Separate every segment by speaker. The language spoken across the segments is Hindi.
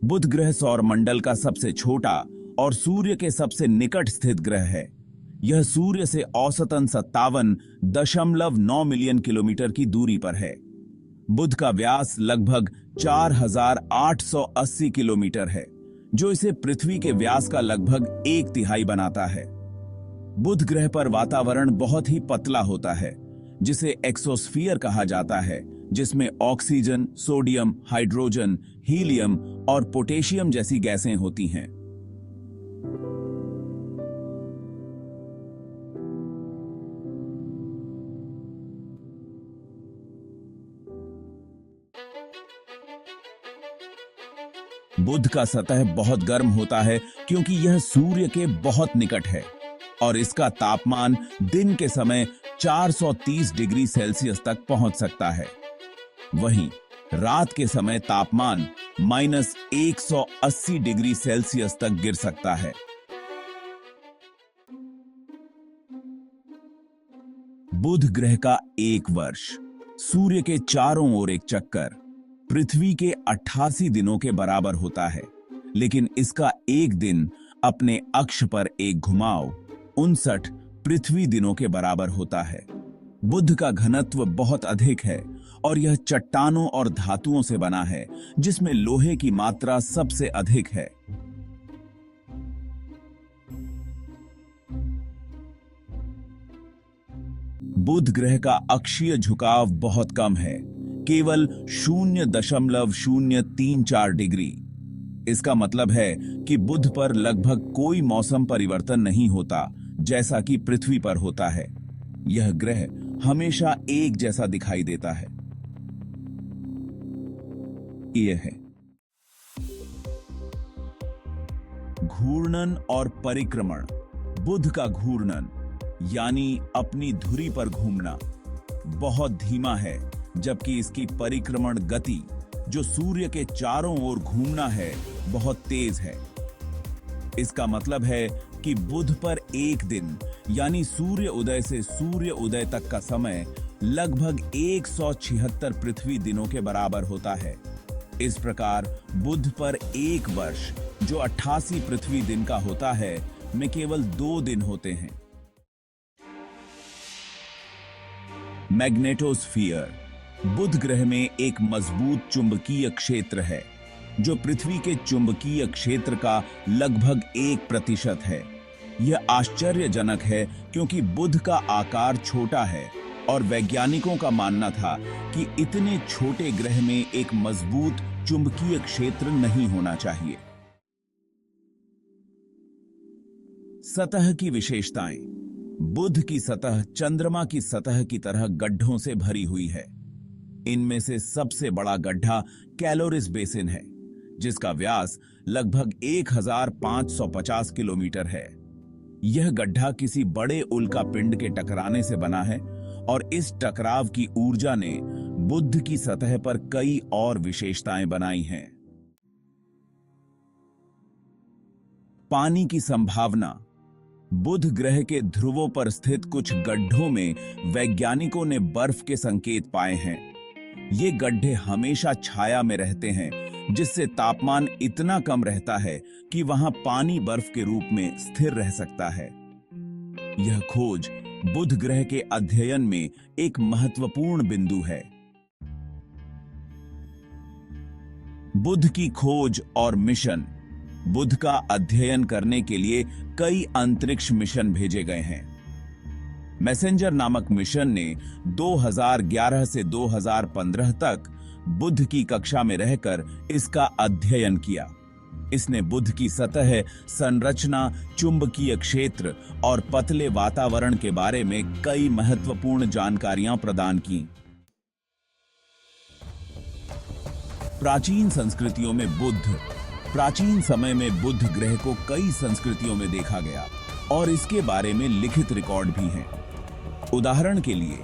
Speaker 1: बुध ग्रह सौर मंडल का सबसे छोटा और सूर्य के सबसे निकट स्थित ग्रह है। यह सूर्य से औसतन 57.9 मिलियन किलोमीटर की दूरी पर है। बुध का व्यास लगभग 4,880 किलोमीटर है, जो इसे पृथ्वी के व्यास का लगभग एक तिहाई बनाता है। बुध ग्रह पर वातावरण बहुत ही पतला होता है, जिसे एक्सोस्फीयर कहा जाता है, जिसमें ऑक्सीजन, सोडियम, हाइड्रोजन, हीलियम और पोटेशियम जैसी गैसें होती हैं। बुध का सतह बहुत गर्म होता है क्योंकि यह सूर्य के बहुत निकट है और इसका तापमान दिन के समय 430 डिग्री सेल्सियस तक पहुंच सकता है। वहीं रात के समय तापमान -180 डिग्री सेल्सियस तक गिर सकता है। बुध ग्रह का एक वर्ष सूर्य के चारों ओर एक चक्कर पृथ्वी के 88 दिनों के बराबर होता है, लेकिन इसका एक दिन अपने अक्ष पर एक घुमाव 59 पृथ्वी दिनों के बराबर होता है। बुध का घनत्व बहुत अधिक है और यह चट्टानों और धातुओं से बना है, जिसमें लोहे की मात्रा सबसे अधिक है। बुध ग्रह का अक्षीय झुकाव बहुत कम है, केवल 0.034 डिग्री। इसका मतलब है कि बुध पर लगभग कोई मौसम परिवर्तन नहीं होता, जैसा कि पृथ्वी पर होता है। यह ग्रह हमेशा एक जैसा दिखाई देता है। यह है घूर्णन और परिक्रमण। बुध का घूर्णन यानी अपनी धुरी पर घूमना बहुत धीमा है, जबकि इसकी परिक्रमण गति, जो सूर्य के चारों ओर घूमना है, बहुत तेज है। इसका मतलब है कि बुध पर एक दिन यानी सूर्य उदय से सूर्य उदय तक का समय लगभग 176 पृथ्वी दिनों के बराबर होता है। इस प्रकार बुध पर एक वर्ष, जो 88 पृथ्वी दिन का होता है, में केवल 2 दिन होते हैं। मैग्नेटोस्फीयर बुध ग्रह में एक मजबूत चुंबकीय क्षेत्र है, जो पृथ्वी के चुंबकीय क्षेत्र का लगभग 1% है। यह आश्चर्यजनक है क्योंकि बुध का आकार छोटा है और वैज्ञानिकों का मानना था कि इतने छोटे ग्रह में एक मजबूत चुंबकीय क्षेत्र नहीं होना चाहिए। सतह की विशेषताएं। बुध की सतह चंद्रमा की सतह की तरह गड्ढों से भरी हुई है। इनमें से सबसे बड़ा गड्ढा कैलोरिस बेसिन है, जिसका व्यास लगभग 1550 किलोमीटर है। यह गड्ढा किसी बड़े उल्का पिंड के टकराने से बना है और इस टकराव की ऊर्जा ने बुध की सतह पर कई और विशेषताएं बनाई हैं। पानी की संभावना। बुध ग्रह के ध्रुवों पर स्थित कुछ गड्ढों में वैज्ञानिकों ने बर्फ के संकेत पाए हैं। ये गड्ढे हमेशा छाया में रहते हैं, जिससे तापमान इतना कम रहता है कि वहां पानी बर्फ के रूप में स्थिर रह सकता है। यह खोज बुध ग्रह के अध्ययन में एक महत्वपूर्ण बिंदु है। बुध की खोज और मिशन। बुध का अध्ययन करने के लिए कई अंतरिक्ष मिशन भेजे गए हैं। मैसेंजर नामक मिशन ने 2011 से 2015 तक बुध की कक्षा में रहकर इसका अध्ययन किया। इसने बुध की सतह, संरचना, चुंबकीय क्षेत्र और पतले वातावरण के बारे में कई महत्वपूर्ण जानकारियां प्रदान की। प्राचीन संस्कृतियों में बुध। प्राचीन समय में बुध ग्रह को कई संस्कृतियों में देखा गया और इसके बारे में लिखित रिकॉर्ड भी हैं। उदाहरण के लिए,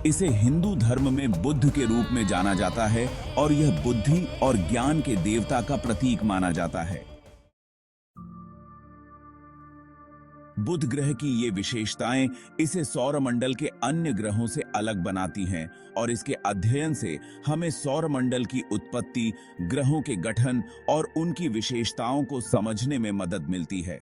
Speaker 1: इसे हिंदू धर्म में बुद्ध के रूप में जाना जाता है और यह बुद्धि और ज्ञान के देवता का प्रतीक माना जाता है। बुध ग्रह की ये विशेषताएं इसे सौरमंडल के अन्य ग्रहों से अलग बनाती हैं और इसके अध्ययन से हमें सौरमंडल की उत्पत्ति, ग्रहों के गठन और उनकी विशेषताओं को समझने में मदद मिलती है।